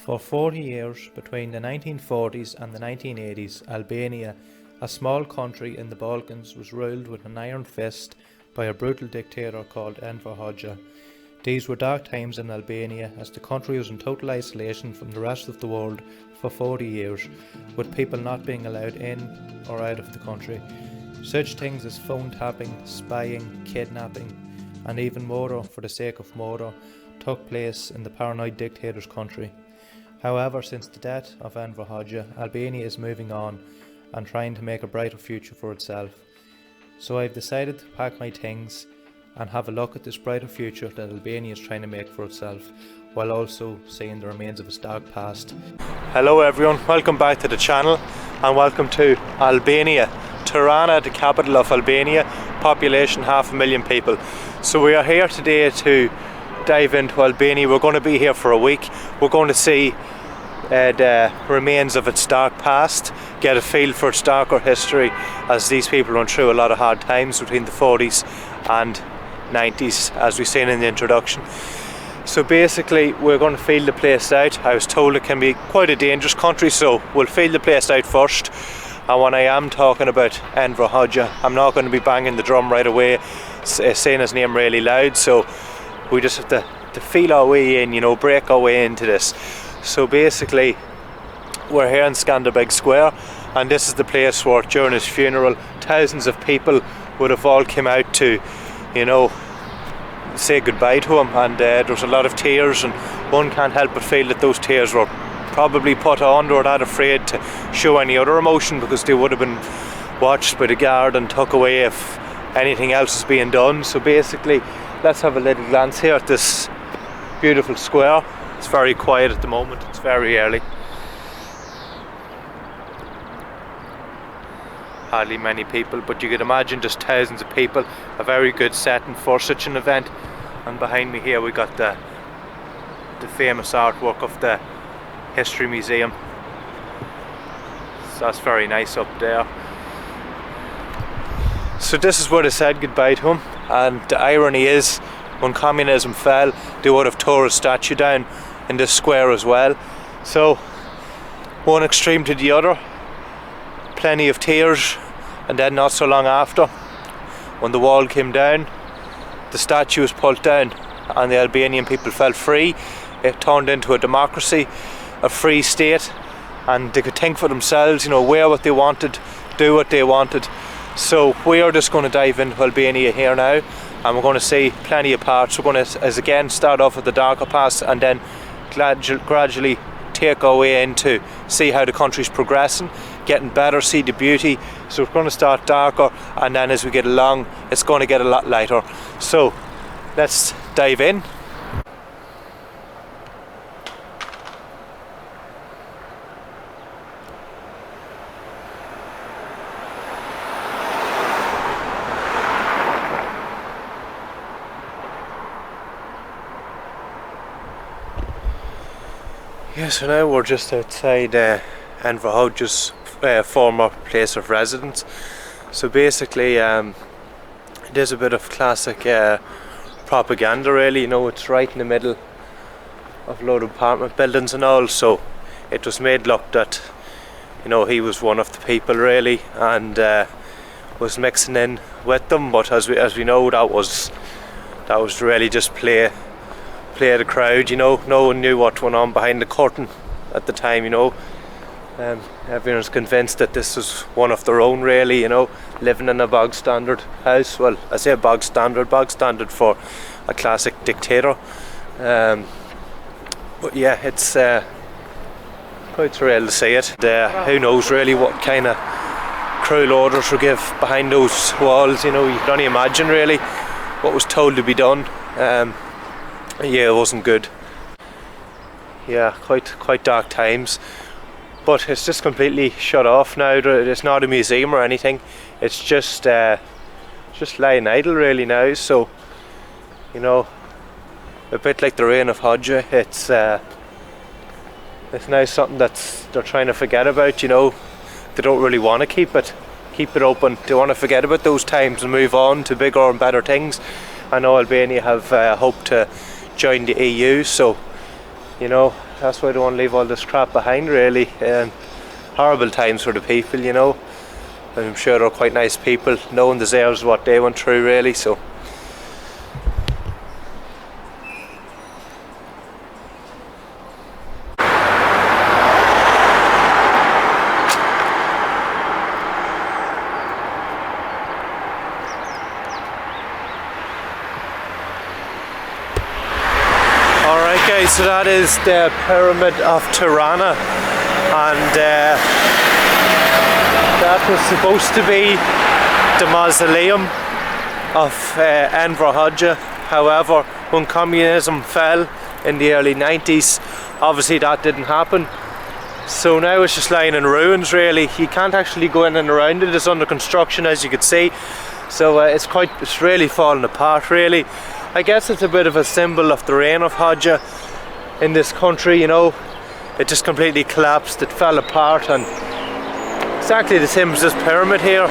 For 40 years, between the 1940s and the 1980s, Albania, a small country in the Balkans, was ruled with an iron fist by a brutal dictator called Enver Hoxha. These were dark times in Albania, as the country was in total isolation from the rest of the world for 40 years, with people not being allowed in or out of the country. Such things as phone tapping, spying, kidnapping, and even murder for the sake of murder took place in the paranoid dictator's country. However, since the death of Enver Hoxha, Albania is moving on and trying to make a brighter future for itself. So I've decided to pack my things and have a look at this brighter future that Albania is trying to make for itself, while also seeing the remains of its dark past. Hello everyone, welcome back to the channel and welcome to Albania. Tarana, the capital of Albania, population 500,000 people. So we are here today to dive into Albania. We're going to be here for a week. We're going to see the remains of its dark past, get a feel for its darker history, as these people run through a lot of hard times between the 40s and 90s, as we've seen in the introduction. So basically we're going to feel the place out. I was told it can be quite a dangerous country, so we'll feel the place out first. And when I am talking about Enver Hoxha, I'm not going to be banging the drum right away, saying his name really loud, so we just have to feel our way in, you know, break our way into this. So basically we're here in Skanderbeg Square, and this is the place where during his funeral thousands of people would have all come out to, you know, say goodbye to him, and there was a lot of tears, and one can't help but feel that those tears were probably put on. They were not afraid to show any other emotion because they would have been watched by the guard and took away if anything else is being done. So basically let's have a little glance here at this beautiful square. It's very quiet at the moment, it's very early. Hardly many people, but you could imagine just thousands of people. A very good setting for such an event. And behind me here we got the famous artwork of the History Museum. So that's very nice up there. So this is where they said goodbye to him, and the irony is, when communism fell, they would have tore a statue down in this square as well. So one extreme to the other, plenty of tears, and then not so long after, when the wall came down, the statue was pulled down and the Albanian people felt free. It turned into a democracy, a free state, and they could think for themselves, you know, wear what they wanted, do what they wanted. So we are just going to dive into Albania here now, and we're going to see plenty of parts. We're going to, as again, start off with the darker past and then gradually take our way into see how the country's progressing, getting better, see the beauty. So we're going to start darker, and then as we get along it's going to get a lot lighter. So let's dive in. Yeah, so now we're just outside Enver Hoxha's former place of residence. So basically it is a bit of classic propaganda really, you know. It's right in the middle of a load of apartment buildings and all, so it was made look that, you know, he was one of the people really, and was mixing in with them, but as we know, that was really just play the crowd, you know. No one knew what went on behind the curtain at the time, you know. Everyone's convinced that this was one of their own really, you know, living in a bog standard house. Well, I say bog standard for a classic dictator. But yeah, it's quite surreal to see it. Who knows really what kind of cruel orders were given behind those walls, you know. You can only imagine really what was told to be done. Yeah, it wasn't good. Yeah, quite dark times, but it's just completely shut off now. It's not a museum or anything. It's just lying idle really now. So, you know, a bit like the reign of Hoxha, it's now something that they're trying to forget about. You know, they don't really want to keep it open. They want to forget about those times and move on to bigger and better things. I know Albania have hoped to join the EU, so you know, that's why I don't want to leave all this crap behind, really. Horrible times for the people, you know. I'm sure they're quite nice people. No one deserves what they went through, really, so. Alright guys, so that is the Pyramid of Tarana, and that was supposed to be the mausoleum of Enver Hoxha. However, when communism fell in the early 90s, obviously that didn't happen. So now it's just lying in ruins, really. You can't actually go in and around it. It's under construction, as you can see. So it's really falling apart, really. I guess it's a bit of a symbol of the reign of Hoxha in this country, you know. It just completely collapsed, it fell apart, and exactly the same as this pyramid here.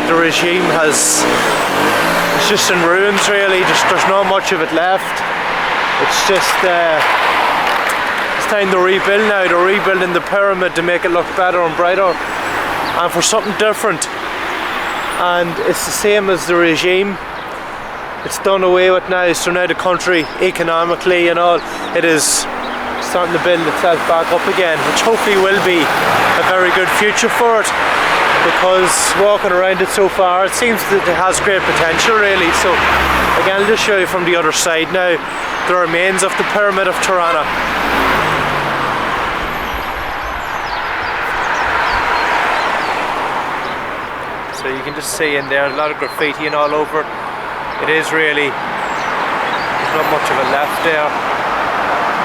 The regime it's just in ruins, really. There's not much of it left. It's just it's time to rebuild now. They're rebuilding the pyramid to make it look better and brighter and for something different. And it's the same as the regime. It's done away with now. So now the country, economically and all, it is starting to build itself back up again, which hopefully will be a very good future for it, because walking around it so far, it seems that it has great potential, really. So again, I'll just show you from the other side now the remains of the Pyramid of Tarana. So you can just see in there a lot of graffiti and all over it. It is really, there's not much of it left there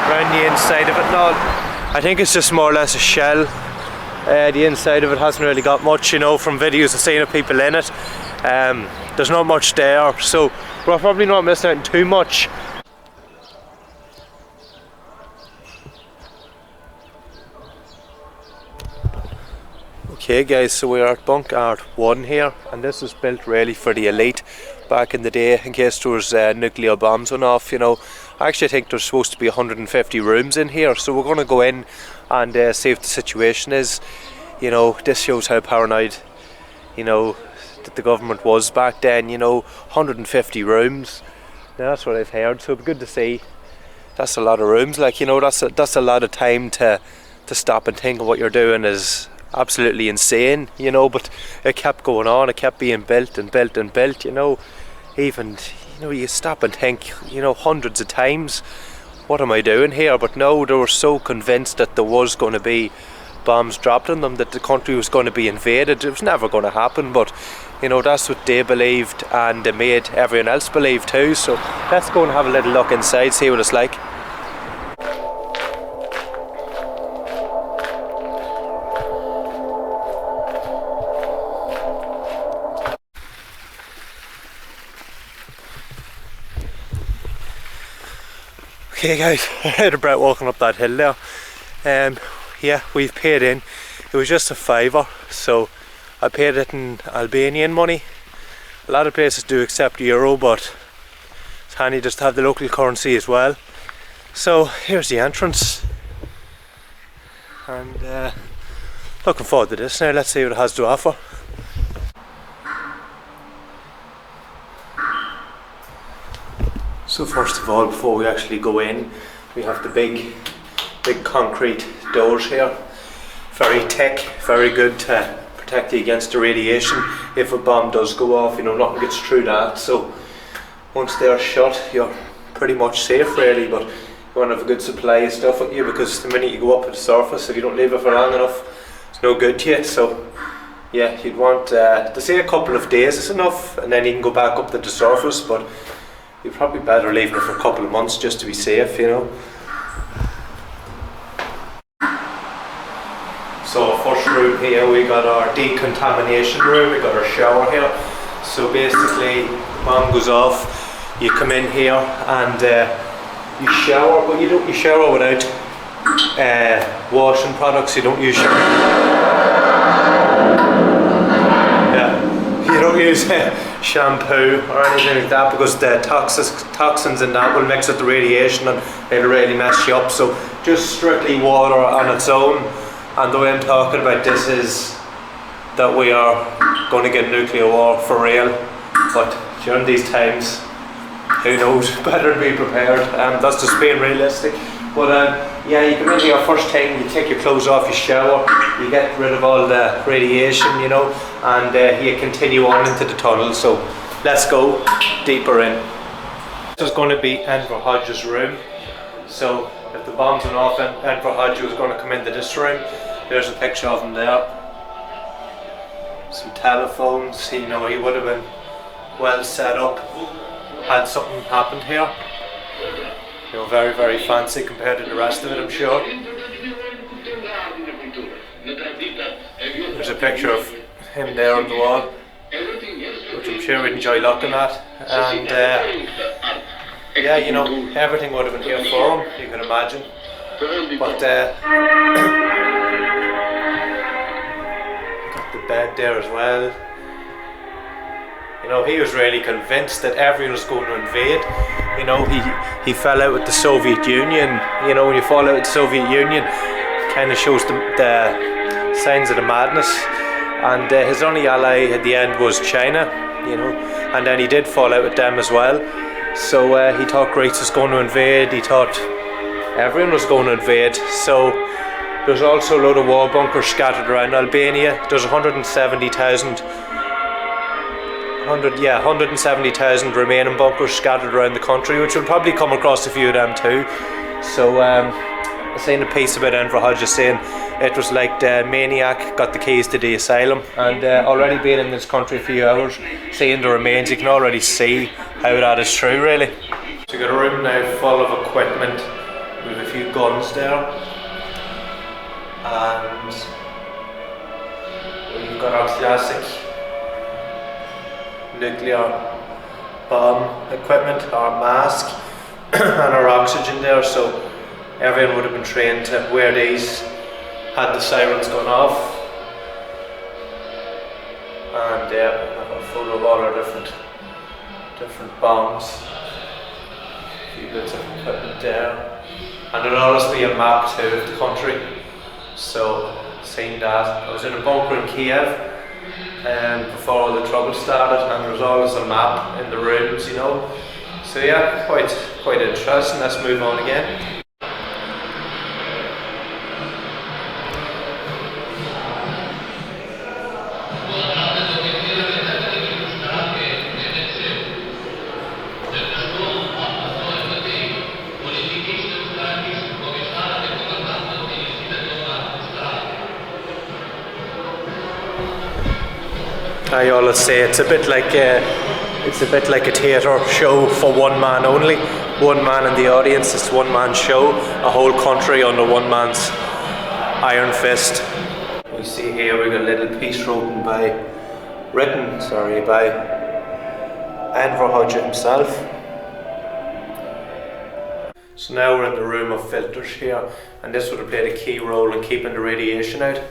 around the inside of it and all. I think it's just more or less a shell. The inside of it hasn't really got much, you know, from videos I've seen of people in it. There's not much there, so we're probably not missing out on too much. Okay guys, so we're at Bunk Art 1 here, and this was built really for the elite back in the day, in case there was nuclear bombs went off, you know. I actually think there's supposed to be 150 rooms in here, so we're going to go in and see if the situation is. You know, this shows how paranoid, you know, that the government was back then, you know. 150 rooms, now that's what I've heard, so it'd be good to see. That's a lot of rooms, like, you know, that's a lot of time to stop and think of what you're doing is absolutely insane, you know. But it kept going on, it kept being built and built and built, you know. Even, you know, you stop and think, you know, hundreds of times, what am I doing here? But no, they were so convinced that there was going to be bombs dropped on them, that the country was going to be invaded. It was never going to happen, but you know, that's what they believed, and they made everyone else believe too. So let's go and have a little look inside, see what it's like. Okay guys, I had about walking up that hill there. Yeah, we've paid in. It was just a £5, so I paid it in Albanian money. A lot of places do accept euro, but it's handy just to have the local currency as well. So here's the entrance, and looking forward to this now. Let's see what it has to offer. So first of all, before we actually go in, we have the big concrete doors here. Very thick, very good to protect you against the radiation. If a bomb does go off, you know, nothing gets through that. So once they're shut, you're pretty much safe, really. But you want to have a good supply of stuff with you, because the minute you go up at the surface, if you don't leave it for long enough, it's no good to you. So yeah, you'd want to say a couple of days is enough, and then you can go back up to the surface. But you're probably better leaving it for a couple of months just to be safe, you know. So first room here, we got our decontamination room, we got our shower here. So basically, the bomb goes off, you come in here and you shower, but you shower without washing products. You don't use shower. Yeah, you don't use shampoo or anything like that, because the toxins in that will mix with the radiation and it'll really mess you up. So just strictly water on its own. And the way I'm talking about this is that we are going to get nuclear war for real, but during these times, who knows, better to be prepared. That's just being realistic. But yeah, you come in here first thing, you take your clothes off, you shower, you get rid of all the radiation, you know, and you continue on into the tunnel. So let's go deeper in. This is going to be Enver Hodges' room. So if the bombs went off, Enver Hodges was going to come into this room. There's a picture of him there. Some telephones, you know, he would have been well set up had something happened here. You know, very, very fancy compared to the rest of it, I'm sure. There's a picture of him there on the wall, which I'm sure we'd enjoy looking at. And yeah, you know, everything would have been here for him, you can imagine. But got the bed there as well. You know, he was really convinced that everyone was going to invade. You know, he fell out with the Soviet Union. You know, when you fall out with the Soviet Union, it kind of shows the signs of the madness. And his only ally at the end was China, you know, and then he did fall out with them as well. So he thought Greece was going to invade, he thought everyone was going to invade. So there's also a load of war bunkers scattered around Albania. There's 170,000 remaining bunkers scattered around the country, which will probably come across a few of them too. So I seen a piece about Enver Hodges saying it was like the maniac got the keys to the asylum, and already being in this country a few hours, seeing the remains, you can already see how that is true, really. So you've got a room now full of equipment with a few guns there, and we've got our classic nuclear bomb equipment, our mask and our oxygen there. So everyone would have been trained to wear these had the sirens gone off. And yeah, I have a photo of all our different bombs, a few bits of equipment there, and there'll always be a map too of the country. So seeing that, I was in a bunker in Kiev before all the trouble started, and there was always a map in the rooms, you know. So yeah, quite interesting. Let's move on again. I always say it's a bit like a theatre show for one man only. One man in the audience, it's one man show. A whole country under one man's iron fist. We see here we've got a little piece written by Enver Hodges himself. So now we're in the room of filters here, and this would have played a key role in keeping the radiation out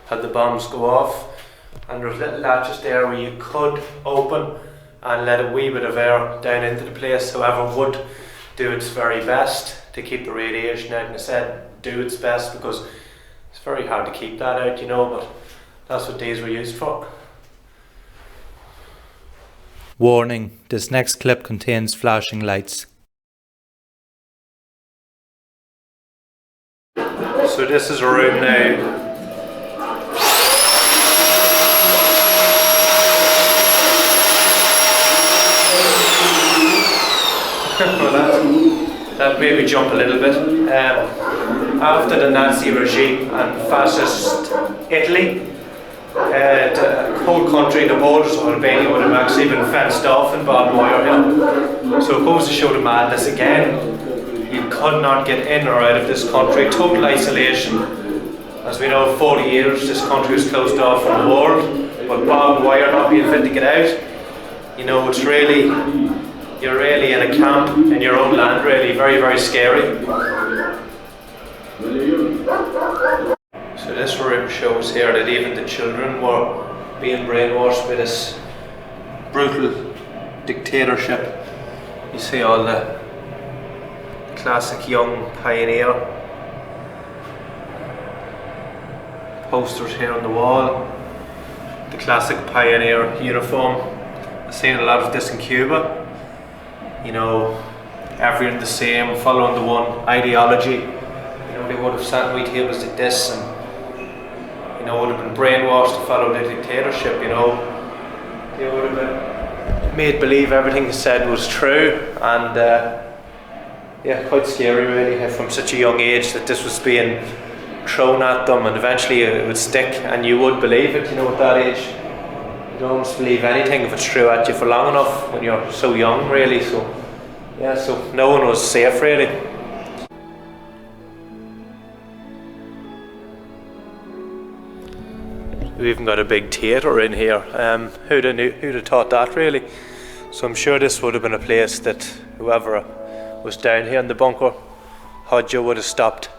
had the bombs go off. And there's little latches there where you could open and let a wee bit of air down into the place. However, would do its very best to keep the radiation out, and I said do its best because it's very hard to keep that out, you know, but that's what these were used for. Warning, this next clip contains flashing lights. So this is a room now. That made me jump a little bit. After the Nazi regime and fascist Italy, the whole country, the borders of Albania would have actually been fenced off in barbed wire. So it goes to show the madness again. You could not get in or out of this country. Total isolation. As we know, 40 years this country was closed off from the world, but barbed wire not being fit to get out. You know, it's really, you're really in a camp in your own land, really, very, very scary. So this room shows here that even the children were being brainwashed with this brutal dictatorship. You see all the classic young pioneer posters here on the wall, the classic pioneer uniform. I've seen a lot of this in Cuba, you know, everyone the same, following the one ideology. You know, they would have sat at tables like this and, you know, would have been brainwashed to follow the dictatorship, you know. They would have been made believe everything they said was true, and yeah, quite scary really from such a young age that this was being thrown at them, and eventually it would stick and you would believe it, you know, at that age. You don't almost believe anything if it's true at you for long enough when you're so young really, so yeah, so no one was safe really. We've even got a big theatre in here. Who'd have thought that really? So I'm sure this would have been a place that whoever was down here in the bunker hodges would have stopped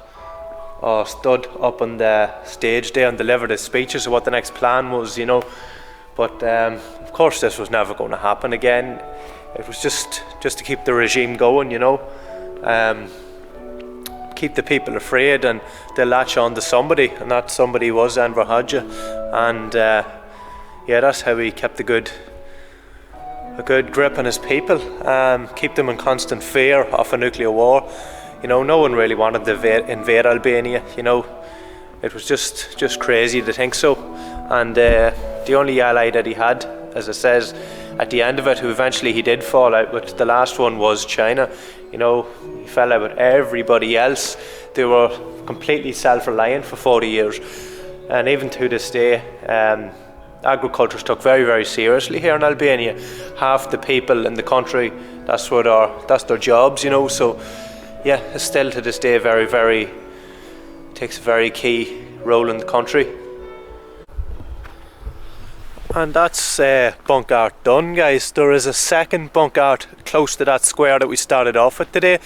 or stood up on the stage there and delivered his speeches of what the next plan was, you know. But of course this was never going to happen again. It was just to keep the regime going, you know. Keep the people afraid, and they'll latch on to somebody, and that somebody was Enver Hoxha. And yeah, that's how he kept a good grip on his people, keep them in constant fear of a nuclear war. You know, no one really wanted to invade Albania, you know. It was just crazy to think so. And the only ally that he had, as it says at the end of it, who eventually he did fall out with, the last one was China. You know, he fell out with everybody else. They were completely self-reliant for 40 years. And even to this day, agriculture is took very, very seriously here in Albania. Half the people in the country, that's their jobs, you know. So yeah, it's still to this day takes a very key role in the country. And that's Bunk Art done, guys. There is a second Bunk Art close to that square that we started off with today.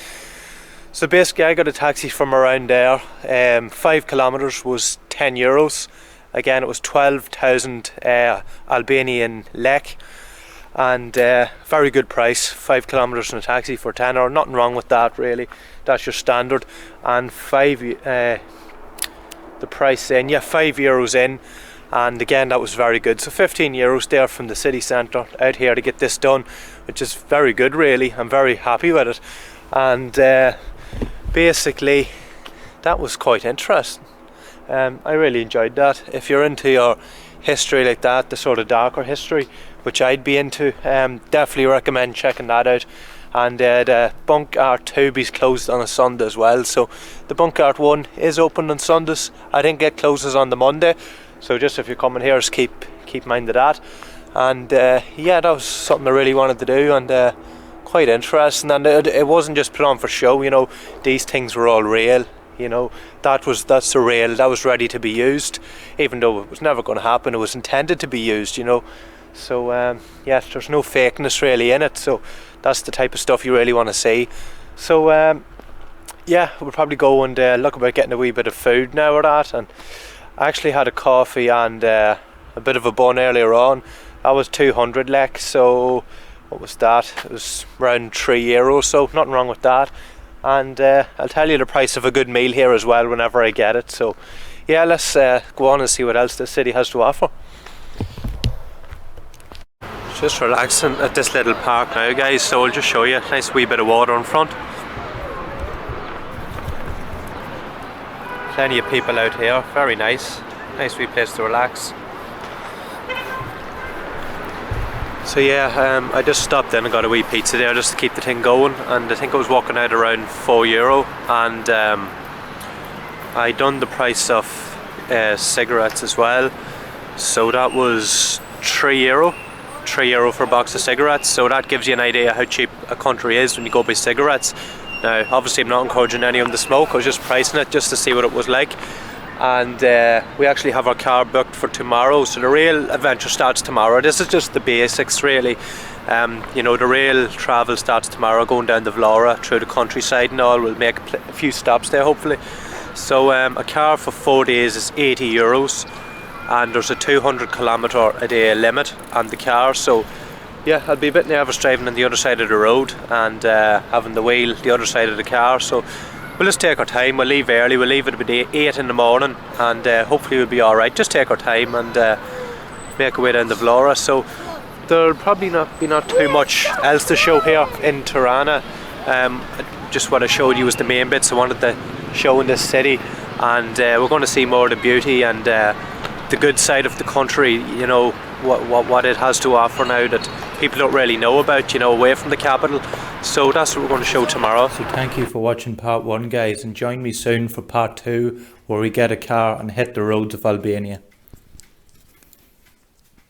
So basically I got a taxi from around there. 5 kilometers was €10. Again, it was 12,000 Albanian lek, and very good price. 5 kilometers in a taxi for €10. Nothing wrong with that really. That's your standard. And the price in, yeah, €5 in. And again, that was very good. So €15 there from the city centre out here to get this done, which is very good really. I'm very happy with it. And basically that was quite interesting. I really enjoyed that. If you're into your history like that, the sort of darker history, which I'd be into, definitely recommend checking that out. And the Bunk Art 2 is closed on a Sunday as well. So the Bunk Art 1 is open on Sundays. I think it closes on the Monday. So just if you're coming here, just keep mind of that. And yeah, that was something I really wanted to do, and quite interesting. And it wasn't just put on for show, you know. These things were all real, you know. That's the real, that was ready to be used, even though it was never going to happen. It was intended to be used, you know. So yeah, there's no fakeness really in it. So that's the type of stuff you really want to see. So yeah, we'll probably go and look about getting a wee bit of food now or that. And I actually had a coffee and a bit of a bun earlier on. That was 200 lek, so what was that? It was around €3, so nothing wrong with that. And I'll tell you the price of a good meal here as well whenever I get it. So yeah, let's go on and see what else the city has to offer. Just relaxing at this little park now, guys, so I'll just show you a nice wee bit of water in front. Plenty of people out here, very nice wee place to relax. So yeah, I just stopped in and got a wee pizza there just to keep the thing going, and I think I was walking out around €4, and I done the price of cigarettes as well, so that was €3 for a box of cigarettes. So that gives you an idea how cheap a country is when you go buy cigarettes. Now obviously I'm not encouraging anyone to smoke, I was just pricing it just to see what it was like. And we actually have our car booked for tomorrow, so the real adventure starts tomorrow. This is just the basics really. You know, the real travel starts tomorrow, going down the Vlora through the countryside and all. We'll make a few stops there hopefully. So a car for 4 days is €80, and there's a 200 kilometre a day limit on the car. So Yeah, I'll be a bit nervous driving on the other side of the road and having the wheel the other side of the car, so we'll just take our time. We'll leave early, we'll leave at about 8 in the morning, and hopefully we'll be alright. Just take our time and make our way down the Vlora. So there'll probably not be too much else to show here in Tarana. Just what I showed you was the main bits I wanted to show in this city, and we're going to see more of the beauty and the good side of the country, you know, what it has to offer now that people don't really know about, you know, away from the capital. So that's what we're going to show tomorrow. So thank you for watching part 1, guys, and join me soon for part 2, where we get a car and hit the roads of Albania.